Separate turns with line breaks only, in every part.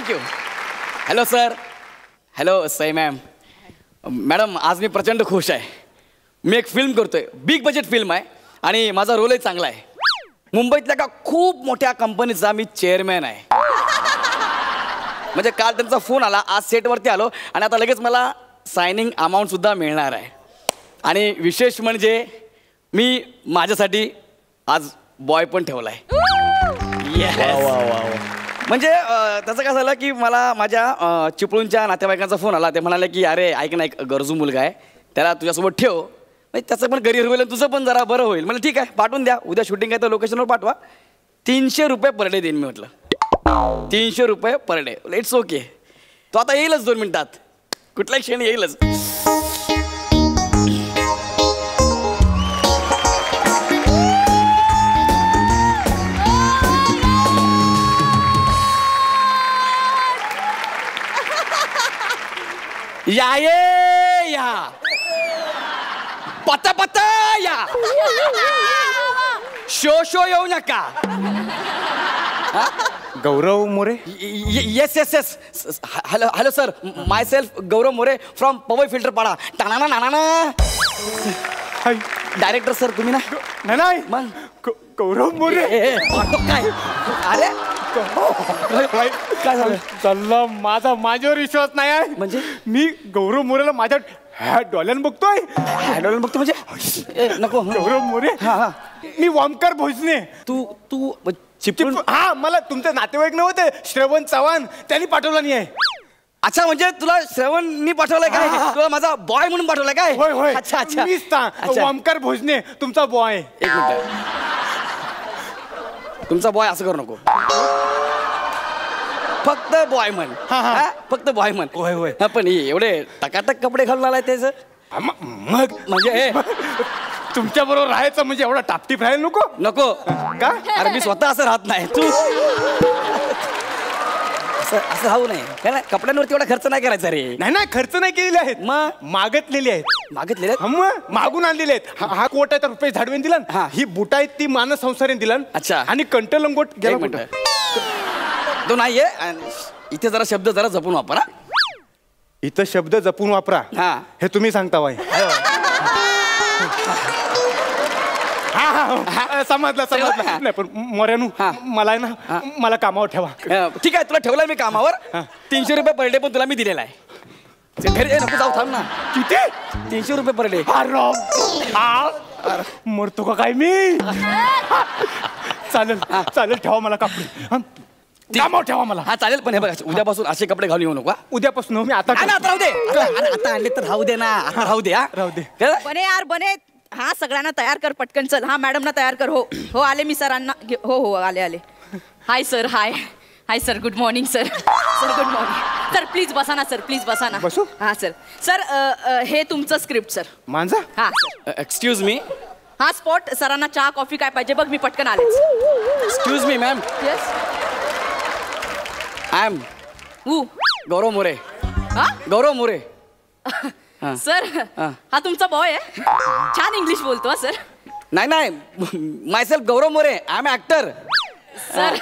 Thank you. Hello sir. Hello Sai ma'am. Madam आज मी प्रचंड खुश आहे. मी एक फिल्म करतोय, बिग बजेट फिल्म आहे आणि माझा रोलही चांगला आहे. मुंबईतल्या का खूप मोठ्या कंपनीचा मी चेअरमॅन आहे. म्हणजे काल त्यांचा फोन आला, आज सेटवरती आलो आणि आता लगेच मला सायनिंग अमाऊंटसुद्धा मिळणार आहे. आणि विशेष म्हणजे मी माझ्यासाठी आज बॉय पण ठेवला आहे. म्हणजे त्याचं काय झालं की मला माझ्या चिपळूणच्या नातेवाईकांचा फोन आला. ते म्हणाले की अरे ऐक ना, एक गरजू मुलगा आहे, त्याला तुझ्यासोबत ठेव, म्हणजे त्याचं पण करिअर होईल आणि तुझं पण जरा बरं होईल. म्हणजे ठीक आहे, पाठवून द्या. उद्या शूटिंग आहे तर लोकेशनवर पाठवा. 300 रुपये पर डे देईन मी. म्हटलं 300 रुपये पर डे. It's okay. तो आता येईलच 2 मिनिटात, कुठल्याही क्षणी येईलच. या ये या पत्ता पत्ता या शो येऊ नका.
Gaurav More.
Yes yes yes. Hello hello sir, myself Gaurav More from Powai Filter Pada. टाणा नाना. डायरेक्टर सर तुम्ही ना?
नाही
मग
गौरव मोरे.
काय अरे काय झालं?
चालला माझ्यावर विश्वास नाही आहे.
म्हणजे
मी गौरव मोरेला माझ्या डॉलन बघतोय.
डॉलर बघतो म्हणजे नको.
गौरव मोरे.
हा.
मी वामकर भोसने.
तू चिपळूण.
हा, मला तुमचे नातेवाईक नव्हते श्रवण चव्हाण, त्यांनी पाठवला नाही आहे.
अच्छा, म्हणजे तुला श्रवणनी पाठवलाय काय? तुला माझा बॉय म्हणून पाठवलाय काय?
होय होय.
अच्छा अच्छा.
मीच वामकर भोसने तुमचा बॉय.
एक मिनिट. तुमचा बॉय असं करू नको. फक्त बॉय म्हण. फक्त बॉय म्हण.
होय होय.
पण एवढे टकाटक कपडे घालून आलाय त्याचं.
मग
म्हणजे
तुमच्या बरोबर राहायचं म्हणजे एवढा टापटीप राहायला नको.
नको
का?
अरे मी स्वतः असं राहत नाही. तू असं राहू नये. काय ना, कपड्यांवरती एवढा खर्च नाही करायचा रे.
नाही खर्च नाही केलेले आहेत.
मग
मागतलेले आहेत.
मागितलेले
मागून आणलेले आहेत. हा कोट आहे तर रुपये झाडवेन दिला. ही बुट आहेत ती मानस संसारेन दिला.
अच्छा.
आणि कंटलंगोट गेला.
तो नाहीये. इथे जरा शब्द जरा जपून वापरा.
इथं शब्द जपून वापरा. हे तुम्ही सांगता वाय. समजला. नाही पण मोऱ्यानू मला आहे ना, मला कामावर ठेवा.
ठीक आहे, तुला ठेवलाय मी कामावर. 300 रुपये पर डे पण तुला मी दिलेला आहे. घरी नको जाऊ, थांब ना.
किती?
300 रुपये पर डे.
मरतो का काय मी? चालेल ठेवा मला कापड. कामावर ठेवा मला.
हा चालेल, पण हे बघा उद्यापासून असे कपडे घालून येऊ नको.
उद्यापासून मी आता
राहू दे. आता आणले तर राहू दे ना. आता राहू दे.
राहू दे.
बने यार बने. हा सगळ्यांना तयार कर पटकन. चल. हा मॅडमना तयार कर. हो हो आले मी सरांना. हो आले. Hi sir. Hi sir. Good morning sir. Good morning sir. Please बसा ना सर. प्लीज बसा ना.
बसू.
हा सर. हे तुमचं स्क्रिप्ट सर.
माझा.
हा सर.
Excuse me.
हा स्पॉट. सरांना चहा कॉफी काय पाहिजे बघ, मी पटकन आलेच.
Excuse me ma'am.
Yes.
I am Gaurav More. Gaurav More.
Sir हा तुमचा बॉय आहे. छान इंग्लिश बोलतो सर.
नाही myself Gaurav More. I am actor.
Sir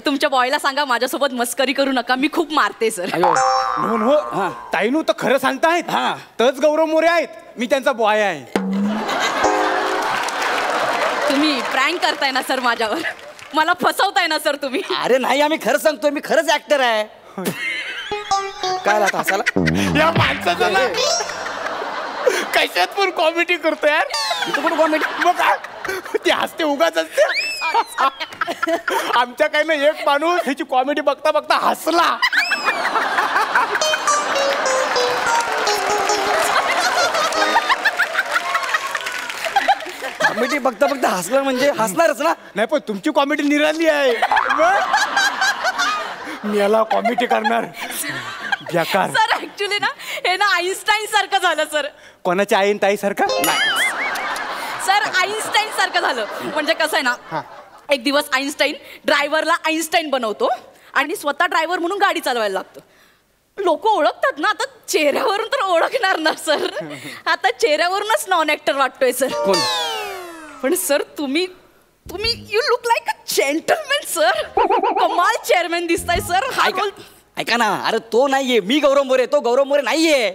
तुमच्या बॉयला सांगा माझ्यासोबत मस्करी करू नका, मी खूप मारते सर.
हो ताईनू तर खरं सांगतायत. तच गौरव मोरे आहेत. मी त्यांचा बॉय आहे.
तुम्ही प्रँक करताय ना सर माझ्यावर. मला फसवताय ना सर तुम्ही.
अरे नाही, आम्ही खरं सांगतोय. मी खरंच ऍक्टर आहे. काय लागतं हसायला?
या माणसाचं ना कशात पण कॉमेडी करतो यार.
इथं कुठं कॉमेडी?
मग ती हसते उगाच असते. आमच्या काही ना एक माणूस ह्याची कॉमेडी बघता बघता हसला.
कॉमेडी बघता बघता हसलं म्हणजे हसणारच ना.
नाही पण तुमची कॉमेडी निराली आहे. मी याला कॉमेडी करणार बेकार.
सर ऍक्च्युली ना हे ना आईन्स्टाईन सारखं झालं सर.
कोणाच्या आईन ताई सारखं?
सर आईन्स्टाईन सारखं झालं. म्हणजे कसं आहे ना, एक दिवस आईन्स्टाईन ड्रायव्हरला आईन्स्टाईन बनवतो आणि स्वतः ड्रायव्हर म्हणून गाडी चालवायला लागतो. लोक ओळखतात ना, आता चेहऱ्यावरून तर ओळखणार ना सर. आता चेहऱ्यावरूनच नॉन ऍक्टर वाटतोय सर.
कोण?
पण सर तुम्ही you look like a gentleman sir, कमाल चेअरमॅन दिसताय सर. हा
ऐका
रोल
ऐका ना, अरे तो नाहीये, मी गौरव मोरे, तो गौरव मोरे नाहीये.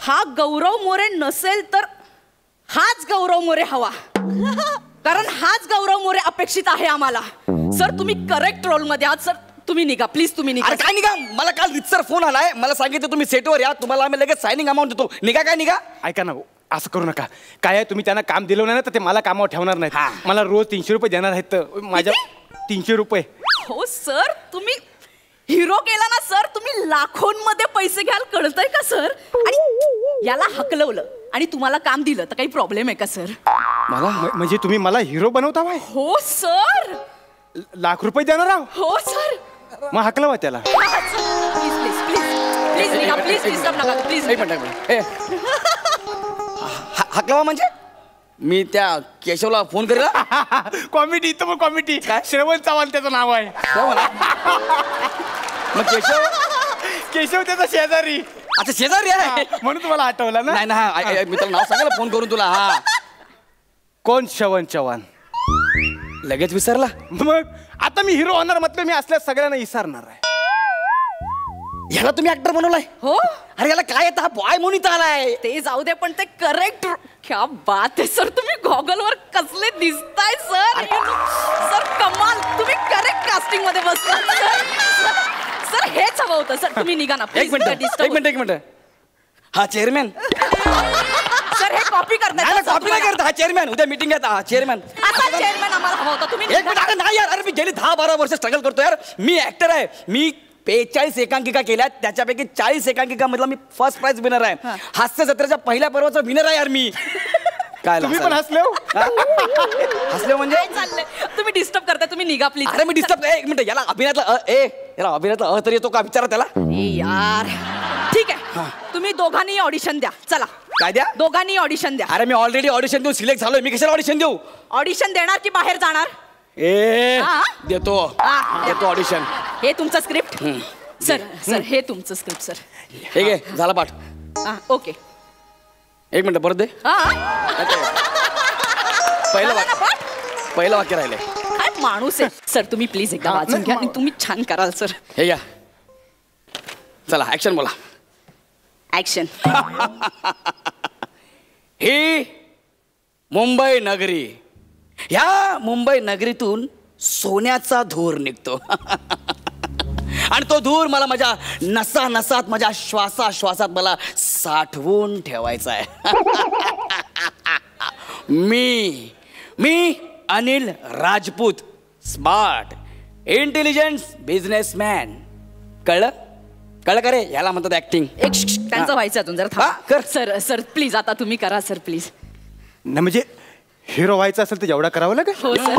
हा गौरव मोरे नसेल तर हाच गौरव मोरे हवा, कारण हाच गौरव मोरे अपेक्षित आहे आम्हाला. सर तुम्ही करेक्ट रोल मध्ये आहात सर. तुम्ही निघा प्लीज, तुम्ही निघा.
अरे काय निघा, मला काल रितसर फोन आलाय, मला सांगितलं तुम्ही सेटवर या, तुम्हाला आम्ही लगेच सायनिंग अमाऊंट देतो. निघा काय निघा.
ऐका ना, असं करू नका. काय आहे, तुम्ही त्यांना काम दिलं नाही ना, तर ते मला कामावर ठेवणार नाहीत. मला रोज 300 रुपये देणार आहेत. माझ्या 300 रुपये.
हो सर, तुम्ही हिरो केला ना सर, तुम्ही लाखोंमध्ये पैसे घ्याल, कळतंय का सर. आणि याला हकलवलं आणि तुम्हाला काम दिलं तर काही प्रॉब्लेम आहे का सर.
मला म्हणजे तुम्ही मला हिरो बनवता बाय.
हो सर.
लाख रुपये देणार आहो.
हो सर.
मग हकलवा त्याला.
प्लीज प्लीज प्लीज प्लीज निघा, प्लीज डिस्टर्ब नका प्लीज.
एक मिनिट. हकलावा म्हणजे मी त्या केशवला फोन करेल.
कॉमेडी इथं मग कॉमेडी.
काय?
श्रवण चव्हाण त्याचं नाव आहे.
मग केशव
केशव त्याचा शेजारी.
अच्छा शेजारी आहे
म्हणून तुम्हाला आठवलं ना.
नाही ना, मी त्याला नाव सांगायला फोन करून तुला. हा
कोण श्रवण चव्हाण.
लगेच विसरला.
मग आता मी हिरो होणार म्हटलं, मी असल्या सगळ्यांना विसरणार आहे.
ह्याला तुम्ही ऍक्टर बनवलाय.
हो.
अरे याला काय येतं, हा बॉय म्हणून इथं आलाय.
ते जाऊ दे, पण ते करेक्ट. क्या बात आहे सर, तुम्ही गॉगल वर कसले दिसताय सर. सर कमाल, तुम्ही करेक्ट कास्टिंग मध्ये बसला सर. हेच हवं होतं सर. तुम्ही निघा ना
एक मिनिट. हा चेअरमॅन.
सर हे कॉपी करताय.
कॉपी नाही करता. हा चेअरमॅन. उद्या मीटिंग आहे. हा चेअरमॅन.
असा चेअरमॅन आम्हाला हवा होता. तुम्ही
एक मिनिट. नाही यार, अरे मी गेली 10-12 वर्ष स्ट्रगल करतो यार. मी ऍक्टर आहे. मी 45 एकांकिका केल्या, त्याच्यापैकी 40 एकांकिका मधला मी फर्स्ट प्राइज विनर आहे. हास्य जत्रेच्या पहिल्या पर्वाचा विनर आहे यार मी. काय
तुम्ही पण हसले हो.
हसले म्हणजे
चाललंय, तुम्ही डिस्टर्ब करताय. तुम्ही निघा प्लीज.
अरे मी डिस्टर्ब. एक मिनिट, याला अभिनयातला तरी येतो का विचारा त्याला.
यार ठीक आहे, तुम्ही दोघांनी ऑडिशन द्या. चला.
काय द्या.
दोघांनी ऑडिशन द्या.
अरे मी ऑलरेडी ऑडिशन देऊन सिलेक्ट झालोय, मी कशाला ऑडिशन देऊ.
ऑडिशन देणार की बाहेर जाणार.
देतो ऑडिशन.
हे तुमचं स्क्रिप्ट सर. हे तुमचं स्क्रिप्ट सर.
हे घे, झाला पाठ.
ओके.
एक मिनिट परत दे. पहिलं वाक्य राहिलंय.
काय माणूस आहे सर. तुम्ही प्लीज एकदा वाचून घ्या आणि तुम्ही छान कराल सर.
हे घ्या. चला ऍक्शन बोला.
ऍक्शन.
ही मुंबई नगरी. ह्या मुंबई नगरीतून सोन्याचा धूर निघतो. आणि तो धूर मला माझ्या नसा नसात, माझ्या श्वासात मला साठवून ठेवायचा आहे. मी Anil Rajput, smart intelligent businessman. कळलं का रे. याला म्हणतात ऍक्टिंग.
त्यांचं व्हायचं अजून जरा थांबा.
कर.
सर प्लीज आता तुम्ही करा सर प्लीज.
ना म्हणजे हिरो व्हायचं असेल तर एवढा करावं लागेल.
हो सर.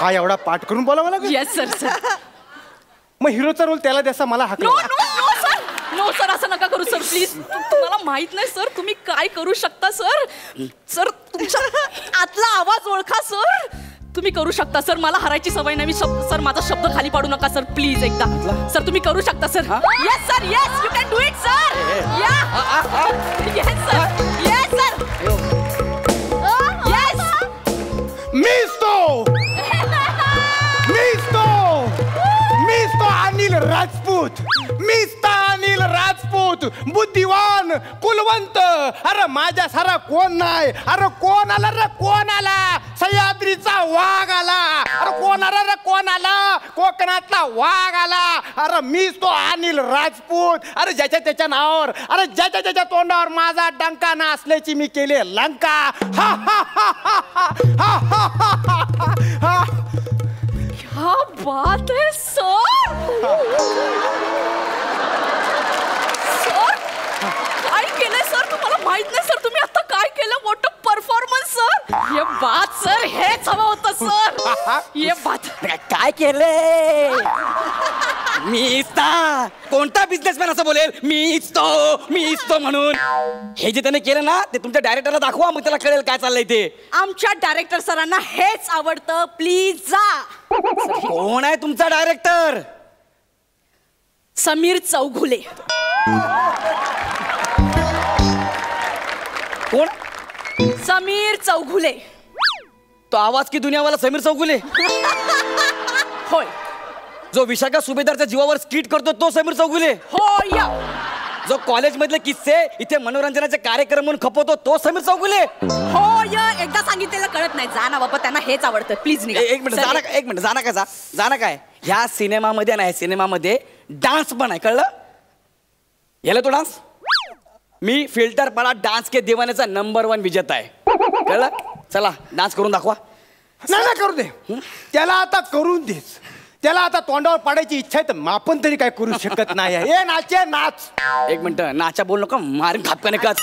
हा एवढा पाठ करून बोलावं लागेल.
Yes sir.
मग हिरोचा रोल त्याला द्यासा, मला
नो
हकलवा.
No sir. नो सर, असं नका करू सर प्लीज. तुम्हाला माहित नाही सर तुम्ही काय करू शकता सर. सर तुमच्या आतला आवाज ओळखा सर. तुम्ही करू शकता सर. मला हरायची सवय नाही. सर माझा शब्द खाली पाडू नका सर प्लीज. एकदा सर तुम्ही करू शकता sir. Yes sir. Yes you can do it sir. Yes sir. Yes sir. Yes.
मीच तो अनिल राजपूत. बुद्धिवान, कुलवंत. अरे माझ्या सारा कोण नाही. अरे कोण आला रे, कोण आला. सह्याद्रीचा वाघ आला. अरे कोण आला रे, कोण आला. कोकणातला वाघ आला. अरे मीच तो अनिल राजपूत. अरे ज्याच्या त्याच्या नावावर, अरे ज्याच्या त्याच्या तोंडावर माझा डंका ना असल्याची मी केली लंका. हा हा हा हा हा हा हा.
क्या बात है सर. सर काय केलंय सर. तुम्हाला माहित नाही सर तुम्ही आता काय केलं. What a performance sir. ये बात सर. हेच हवं होतं सर. ये बात.
काय केलंय. कोणता बिझनेसमॅन असं बोलेल मीच तो म्हणून. हे जे त्याने केलं ना ते तुमच्या डायरेक्टरला दाखवा, मग त्याला कळेल काय चाललंय ते.
आमच्या डायरेक्टर सरांना हेच आवडतं. प्लीज जा.
कोण आहे तुमचा डायरेक्टर.
समीर चौघुले.
कोण.
समीर चौघुले.
तो आवाज की दुनियावाला समीर चौगुले.
होय
जो विशाखा सुभेदारच्या जीवावर स्किट करतो तो समीर चौगुले.
होय.
जो कॉलेज मधले किस्से इथे मनोरंजनाचे कार्यक्रम म्हणून खपवतो तो समीर चौगुले.
होय. एकदा सांगितलेलं कळत नाही. जा ना बाबा, त्यांना हेच आवडतं. प्लीज निघा.
एक मिनिट जाना, एक मिनिट जाना. काय जाना काय ह्या सिनेमामध्ये नाही, सिनेमामध्ये डान्स पण आहे, कळलं? याला तो डान्स मी फिल्टर पडा डान्स के दिवाण्याचा नंबर 1 विजेता आहे, कळलं? चला डान्स करून दाखवा.
नाही करू दे. त्याला आता करून देच. त्याला आता तोंडावर पाडायची इच्छा आहे, तर आपण तरी काय करू शकत नाही. ए नाचे नाच.
एक मिनिट नाचा बोल नका, मारून खापकाने काच.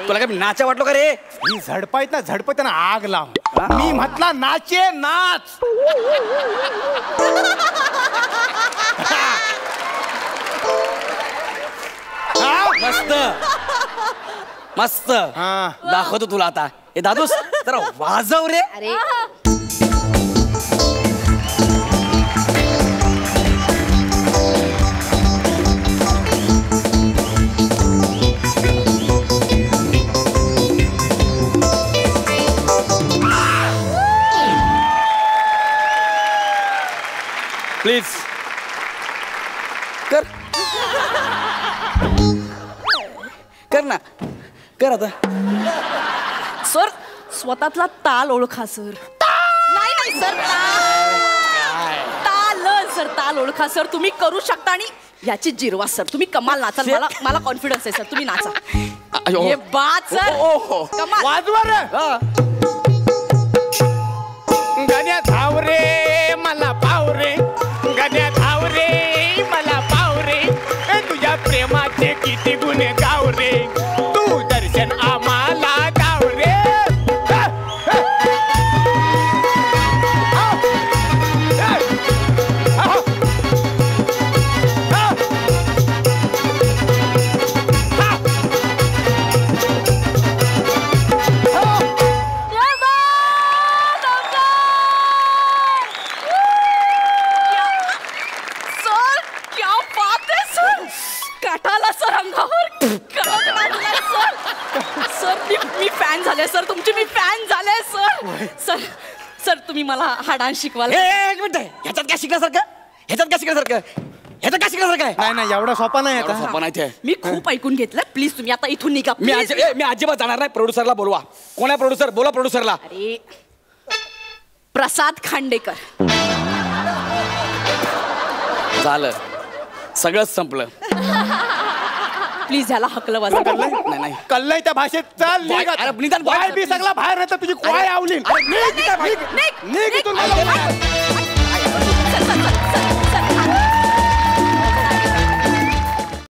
तुला काय नाचा वाटलो का रे?
ही झडपायत ना झडपत ना आग लाव. मी म्हटला नाचे नाच.
मस्त मस्त दाखवतो तुला आता. हे दादूस जरा वाजव रे.
अरे
प्लीज कर कर ना, कर आता.
सर स्वतःतला ताल ओळखा सर. नाही नाही सर, ताल सर, ताल ओळखा सर. तुम्ही करू शकता आणि याची जिरवा सर. तुम्ही कमाल नाचाल. मला कॉन्फिडन्स आहे सर. तुम्ही नाचा. हे बात सर कमाल.
वाजवा रे. गण्या धाव रे मला पाव रे. गण्या धाव रे मला पाव रे. तुझ्या प्रेमाचे किती गुण गाव रे. तू दर्शन आम्हाला गाव रे.
सर क्या बात आहे सर. काटाला सर अंगावर. सर मी फॅन झाले सर तुमची. मी फॅन झाले सर. सर सर तुम्ही मला हा डान्स शिकवाल?
एक मिनिट, ह्याच्यात काय शिकण्यासारखं? ह्याच्यात काय शिकण्यासारखं? ह्याच्यात काय शिकण्यासारखं आहे?
नाही एवढा सोपा नाही
एवढा
आता.
सोपा नाही ते.
मी खूप ऐकून घेतलं. प्लीज तुम्ही आता इथून निघा.
मी
Please.
मी अजिबात जाणार नाही. प्रोड्युसरला बोलवा. कोण आहे प्रोड्युसर? बोला प्रोड्युसरला.
अरे प्रसाद खांडेकर.
झालं, सगळंच संपलं.
प्लीज ह्याला हकलं वाजव.
नाही नाही
कल्लय त्या भाषेत चाल.
Boy,
निघ आता.
अरे निदान boy.
Boy बी सगळा बाहेर येतं. तुझी कोय आवली.
निघ, निघ,
निघ इथून.
निघ.